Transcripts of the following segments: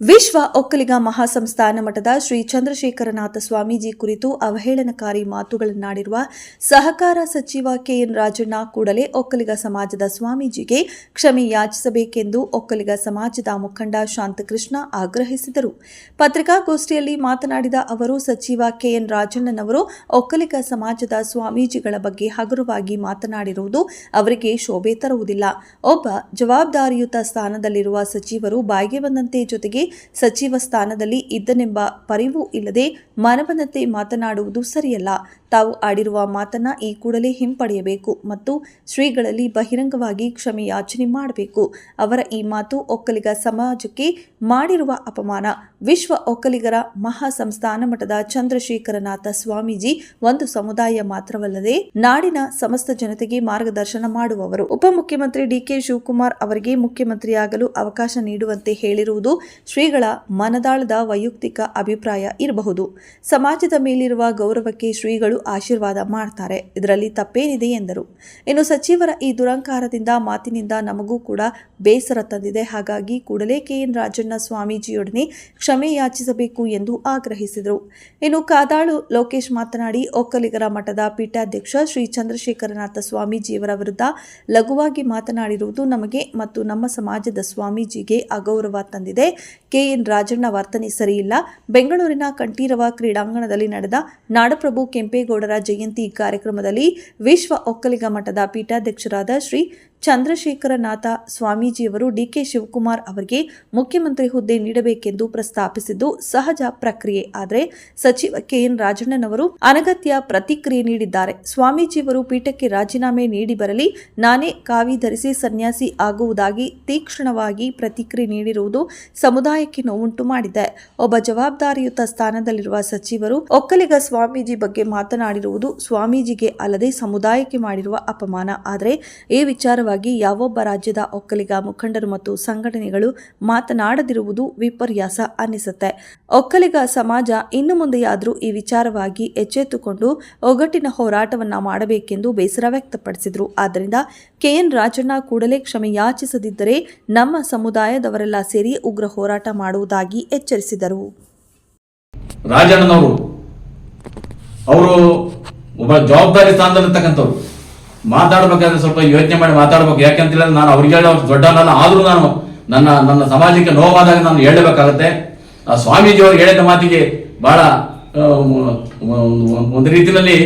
ವಿಶ್ವ ಒಕ್ಕಲಿಗ ಮಹಾಸಂಸ್ಥಾನ ಮಠದ ಶ್ರೀ ಚಂದ್ರಶೇಖರನಾಥ ಸ್ವಾಮೀಜಿ ಕುರಿತು ಅವಹೇಳನಕಾರಿ ಮಾತುಗಳನ್ನಾಡಿರುವ ಸಹಕಾರ ಸಚಿವ ಕೆಎನ್ ರಾಜಣ್ಣ ಕೂಡಲೇ ಒಕ್ಕಲಿಗ ಸಮಾಜದ ಸ್ವಾಮೀಜಿಗೆ ಕ್ಷಮೆ ಯಾಚಿಸಬೇಕೆಂದು ಒಕ್ಕಲಿಗ ಸಮಾಜದ ಮುಖಂಡ ಶಾಂತಕೃಷ್ಣ ಆಗ್ರಹಿಸಿದರು. ಪತ್ರಿಕಾಗೋಷ್ಠಿಯಲ್ಲಿ ಮಾತನಾಡಿದ ಅವರು, ಸಚಿವ ಕೆಎನ್ ರಾಜಣ್ಣನವರು ಒಕ್ಕಲಿಗ ಸಮಾಜದ ಸ್ವಾಮೀಜಿಗಳ ಬಗ್ಗೆ ಹಗುರವಾಗಿ ಮಾತನಾಡಿರುವುದು ಅವರಿಗೆ ಶೋಭೆ ತರುವುದಿಲ್ಲ. ಒಬ್ಬ ಜವಾಬ್ದಾರಿಯುತ ಸ್ಥಾನದಲ್ಲಿರುವ ಸಚಿವರು ಬಾಯಿಗೆ ಬಂದಂತೆ, ಜೊತೆಗೆ ಸಚಿವ ಸ್ಥಾನದಲ್ಲಿ ಇದ್ದನೆಂಬ ಪರಿವೂ ಇಲ್ಲದೆ ಮನಬಂದಂತೆ ಮಾತನಾಡುವುದು ಸರಿಯಲ್ಲ. ತಾವು ಆಡಿರುವ ಮಾತನ್ನ ಈ ಕೂಡಲೇ ಹಿಂಪಡೆಯಬೇಕು ಮತ್ತು ಶ್ರೀಗಳಲ್ಲಿ ಬಹಿರಂಗವಾಗಿ ಕ್ಷಮೆ ಯಾಚನೆ ಮಾಡಬೇಕು. ಅವರ ಈ ಮಾತು ಒಕ್ಕಲಿಗ ಸಮಾಜಕ್ಕೆ ಮಾಡಿರುವ ಅಪಮಾನ. ವಿಶ್ವ ಒಕ್ಕಲಿಗರ ಮಹಾಸಂಸ್ಥಾನ ಮಠದ ಚಂದ್ರಶೇಖರನಾಥ ಸ್ವಾಮೀಜಿ ಒಂದು ಸಮುದಾಯ ಮಾತ್ರವಲ್ಲದೆ ನಾಡಿನ ಸಮಸ್ತ ಜನತೆಗೆ ಮಾರ್ಗದರ್ಶನ ಮಾಡುವವರು. ಉಪಮುಖ್ಯಮಂತ್ರಿ ಡಿಕೆ ಶಿವಕುಮಾರ್ ಅವರಿಗೆ ಮುಖ್ಯಮಂತ್ರಿಯಾಗಲು ಅವಕಾಶ ನೀಡುವಂತೆ ಹೇಳಿರುವುದು ಶ್ರೀಗಳ ಮನದಾಳದ ವೈಯಕ್ತಿಕ ಅಭಿಪ್ರಾಯ ಇರಬಹುದು. ಸಮಾಜದ ಮೇಲಿರುವ ಗೌರವಕ್ಕೆ ಶ್ರೀಗಳು ಆಶೀರ್ವಾದ ಮಾಡ್ತಾರೆ, ಇದರಲ್ಲಿ ತಪ್ಪೇನಿದೆ ಎಂದರು. ಇನ್ನು ಸಚಿವರ ಈ ದುರಂಕಾರದಿಂದ ಮಾತಿನಿಂದ ನಮಗೂ ಕೂಡ ಬೇಸರ ತಂದಿದೆ. ಹಾಗಾಗಿ ಕೂಡಲೇ ಕೆಎನ್ ರಾಜಣ್ಣ ಸ್ವಾಮೀಜಿಯೊಡನೆ ಕ್ಷಮೆ ಯಾಚಿಸಬೇಕು ಎಂದು ಆಗ್ರಹಿಸಿದರು. ಇನ್ನು ಕಾದಾಳು ಲೋಕೇಶ್ ಮಾತನಾಡಿ, ಒಕ್ಕಲಿಗರ ಮಠದ ಪೀಠಾಧ್ಯಕ್ಷ ಶ್ರೀ ಚಂದ್ರಶೇಖರನಾಥ ಸ್ವಾಮೀಜಿಯವರ ವಿರುದ್ಧ ಲಘುವಾಗಿ ಮಾತನಾಡಿರುವುದು ನಮಗೆ ಮತ್ತು ನಮ್ಮ ಸಮಾಜದ ಸ್ವಾಮೀಜಿಗೆ ಅಗೌರವ ತಂದಿದೆ. ಕೆಎನ್ ರಾಜಣ್ಣ ವರ್ತನೆ ಸರಿಯಿಲ್ಲ. ಬೆಂಗಳೂರಿನ ಕಂಠೀರವ ಕ್ರೀಡಾಂಗಣದಲ್ಲಿ ನಡೆದ ನಾಡಪ್ರಭು ಕೆಂಪೇಗೌಡರ ಜಯಂತಿ ಕಾರ್ಯಕ್ರಮದಲ್ಲಿ ವಿಶ್ವ ಒಕ್ಕಲಿಗ ಮಠದ ಪೀಠಾಧ್ಯಕ್ಷರಾದ ಶ್ರೀ ಚಂದ್ರಶೇಖರನಾಥ ಸ್ವಾಮೀಜಿಯವರು ಡಿಕೆ ಶಿವಕುಮಾರ್ ಅವರಿಗೆ ಮುಖ್ಯಮಂತ್ರಿ ಹುದ್ದೆ ನೀಡಬೇಕೆಂದು ಪ್ರಸ್ತಾಪಿಸಿದ್ದು ಸಹಜ ಪ್ರಕ್ರಿಯೆ. ಆದರೆ ಸಚಿವ ಕೆಎನ್ ರಾಜಣ್ಣನವರು ಅನಗತ್ಯ ಪ್ರತಿಕ್ರಿಯೆ ನೀಡಿದ್ದಾರೆ. ಸ್ವಾಮೀಜಿಯವರು ಪೀಠಕ್ಕೆ ರಾಜೀನಾಮೆ ನೀಡಿ ಬರಲಿ, ನಾನೇ ಕಾವಿ ಧರಿಸಿ ಸನ್ಯಾಸಿ ಆಗುವುದಾಗಿ ತೀಕ್ಷ್ಣವಾಗಿ ಪ್ರತಿಕ್ರಿಯೆ ನೀಡಿರುವುದು ಸಮುದಾಯಕ್ಕೆ ನೋವುಂಟು ಮಾಡಿದೆ. ಒಬ್ಬ ಜವಾಬ್ದಾರಿಯುತ ಸ್ಥಾನದಲ್ಲಿರುವ ಸಚಿವರು ಒಕ್ಕಲಿಗ ಸ್ವಾಮೀಜಿ ಬಗ್ಗೆ ಮಾತನಾಡಿರುವುದು ಸ್ವಾಮೀಜಿಗೆ ಅಲ್ಲದೆ ಸಮುದಾಯಕ್ಕೆ ಮಾಡಿರುವ ಅಪಮಾನ. ಆದರೆ ಈ ವಿಚಾರವಾಗಿ ಯಾವೊಬ್ಬ ರಾಜ್ಯದ ಒಕ್ಕಲಿಗ ಮುಖಂಡರು ಮತ್ತು ಸಂಘಟನೆಗಳು ಮಾತನಾಡದಿರುವುದು ವಿಪರ್ಯಾಸ ಅನ್ನಿಸುತ್ತೆ. ಒಕ್ಕಲಿಗ ಸಮಾಜ ಇನ್ನು ಮುಂದೆಯಾದರೂ ಈ ವಿಚಾರವಾಗಿ ಎಚ್ಚೆತ್ತುಕೊಂಡು ಒಗ್ಗಟ್ಟಿನ ಹೋರಾಟವನ್ನ ಮಾಡಬೇಕೆಂದು ಬೇಸರ ವ್ಯಕ್ತಪಡಿಸಿದರು. ಆದ್ದರಿಂದ ಕೆಎನ್ ರಾಜಣ್ಣ ಕೂಡಲೇ ಕ್ಷಮೆ ಯಾಚಿಸದಿದ್ದರೆ ನಮ್ಮ ಸಮುದಾಯದವರೆಲ್ಲ ಸೇರಿ ಉಗ್ರ ಹೋರಾಟ ಮಾಡುವುದಾಗಿ ಎಚ್ಚರಿಸಿದರು. ರಾಜಣ್ಣನವರು ಅವರು ಒಬ್ಬ ಜವಾಬ್ದಾರಿ ಸ್ಥಾನದಲ್ಲಿರ್ತಕ್ಕಂಥವ್ರು, ಮಾತಾಡಬೇಕಾದ್ರೆ ಸ್ವಲ್ಪ ಯೋಚನೆ ಮಾಡಿ ಮಾತಾಡಬೇಕು. ಯಾಕಂತೇಳಿದ್ರೆ ನಾನು ಅವ್ರಿಗೆ ಹೇಳೋ ದೊಡ್ಡವನಲ್ಲ, ಆದರೂ ನಾನು ನನ್ನ ಸಮಾಜಕ್ಕೆ ನೋವಾದಾಗ ನಾನು ಹೇಳಬೇಕಾಗತ್ತೆ. ಆ ಸ್ವಾಮೀಜಿಯವರು ಹೇಳಿದ ಮಾತಿಗೆ ಬಹಳ ಒಂದು ರೀತಿಯಲ್ಲಿ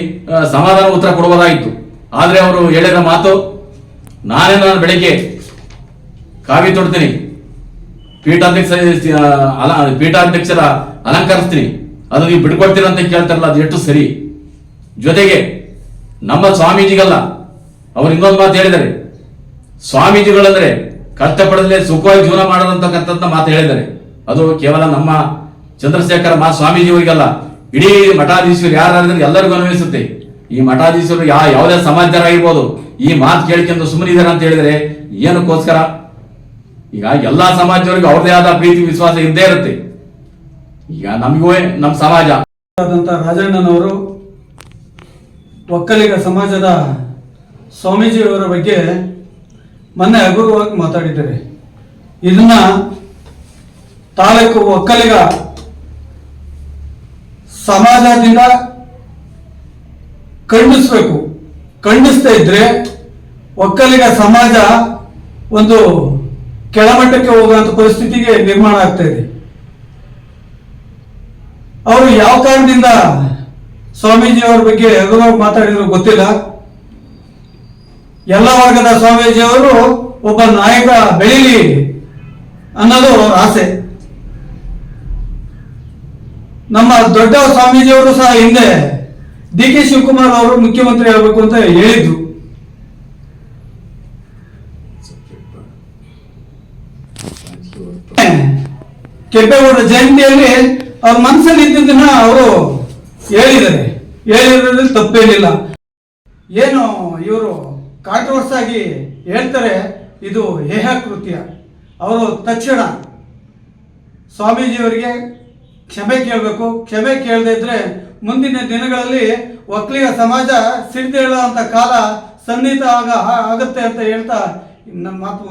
ಸಮಾಧಾನ ಉತ್ತರ ಕೊಡಬಹುದಾಗಿತ್ತು. ಆದರೆ ಅವರು ಹೇಳಿದ ಮಾತು, ನಾನು ಬೆಳಿಗ್ಗೆ ಕಾವಿ ತೊಡ್ತೀನಿ, ಪೀಠಾಧ್ಯಕ್ಷರ ಅಲಂಕರಿಸ್ತೀನಿ, ಅದು ನೀವು ಬಿಡ್ಕೊಡ್ತೀರ ಅಂತ ಕೇಳ್ತಾರಲ್ಲ, ಅದು ಎಷ್ಟು ಸರಿ. ಜೊತೆಗೆ ನಮ್ಮ ಸ್ವಾಮೀಜಿಗಲ್ಲ, ಅವರು ಇನ್ನೊಂದು ಮಾತು ಹೇಳಿದ್ದಾರೆ, ಸ್ವಾಮೀಜಿಗಳಂದ್ರೆ ಕಷ್ಟಪಡದಲ್ಲೇ ಸುಖವಾಗಿ ಜೀವನ ಮಾಡೋದಂತಕ್ಕಂಥ ಮಾತು ಹೇಳಿದ್ದಾರೆ. ಅದು ಕೇವಲ ನಮ್ಮ ಚಂದ್ರಶೇಖರ ಸ್ವಾಮೀಜಿಯವರಿಗಲ್ಲ, ಇಡೀ ಮಠಾಧೀಶರು ಯಾರಾದ್ರೆ ಎಲ್ಲರಿಗೂ ಅನ್ವಯಿಸುತ್ತೆ. ಈ ಮಠಾಧೀಶರು ಯಾವುದೇ ಸಮಾಜರಾಗಿರ್ಬೋದು, ಈ ಮಾತು ಕೇಳಿಕೊಂಡು ಸುಮ್ಮನಿದ್ದಾರೆ ಅಂತ ಹೇಳಿದರೆ ಏನಕ್ಕೋಸ್ಕರ? ಈಗ ಎಲ್ಲಾ ಸಮಾಜದವರಿಗೂ ಅವ್ರದೇ ಆದ ಪ್ರೀತಿ ವಿಶ್ವಾಸ ಇದ್ದೇ ಇರುತ್ತೆ. ಈಗ ನಮಗೂ ನಮ್ಮ ಸಮಾಜ ರಾಜಣ್ಣನವರು ಒಕ್ಕಲಿಗ ಸಮಾಜದ ಸ್ವಾಮೀಜಿಯವರ ಬಗ್ಗೆ ಮೊನ್ನೆ ಹಗುರವಾಗಿ ಮಾತಾಡಿದ್ದಾರೆ. ಇದನ್ನ ತಾಲೂಕು ಒಕ್ಕಲಿಗ ಸಮಾಜದಿಂದ ಖಂಡಿಸಬೇಕು. ಖಂಡಿಸ್ತಾ ಇದ್ರೆ ಒಕ್ಕಲಿಗ ಸಮಾಜ ಒಂದು ಕೆಳಮಟ್ಟಕ್ಕೆ ಹೋಗುವಂತ ಪರಿಸ್ಥಿತಿಗೆ ನಿರ್ಮಾಣ ಆಗ್ತಾ ಇದೆ. ಅವರು ಯಾವ ಕಾರಣದಿಂದ ಸ್ವಾಮೀಜಿಯವರ ಬಗ್ಗೆ ಹಗುರವಾಗಿ ಮಾತಾಡಿದ್ರು ಗೊತ್ತಿಲ್ಲ. ಎಲ್ಲ ವರ್ಗದ ಸ್ವಾಮೀಜಿಯವರು ಒಬ್ಬ ನಾಯಕ ಬೆಳೀಲಿ ಅನ್ನೋದು ಅವರ ಆಸೆ. ನಮ್ಮ ದೊಡ್ಡ ಸ್ವಾಮೀಜಿಯವರು ಸಹ ಹಿಂದೆ ಡಿಕೆ ಶಿವಕುಮಾರ್ ಅವರು ಮುಖ್ಯಮಂತ್ರಿ ಆಗಬೇಕು ಅಂತ ಹೇಳಿದ್ರು. ಕೆಂಪೇಗೌಡರ ಜಯಂತಿಯಲ್ಲಿ ಅವ್ರ ಮನಸ್ಸಲ್ಲಿ ಇದ್ದಿದ್ದನ್ನ ಅವರು ಹೇಳಿದ್ರಲ್ಲಿ ತಪ್ಪೇನಿಲ್ಲ. ಏನು ಇವರು ಕಾಂಟ್ರವರ್ಸ್ ಆಗಿ ಹೇಳ್ತಾರೆ, ಇದು ಹೇಹ ಕೃತ್ಯ. ಅವರು ತಕ್ಷಣ ಸ್ವಾಮೀಜಿಯವರಿಗೆ ಕ್ಷಮೆ ಕೇಳಬೇಕು. ಕ್ಷಮೆ ಕೇಳದೇ ಇದ್ರೆ ಮುಂದಿನ ದಿನಗಳಲ್ಲಿ ಒಕ್ಕಲಿಗ ಸಮಾಜ ಸಿಡಿದೇಳುವಂತ ಕಾಲ ಸನ್ನಿಹಿತ ಆಗುತ್ತೆ ಅಂತ ಹೇಳ್ತಾ ನನ್ನ ಮಾತು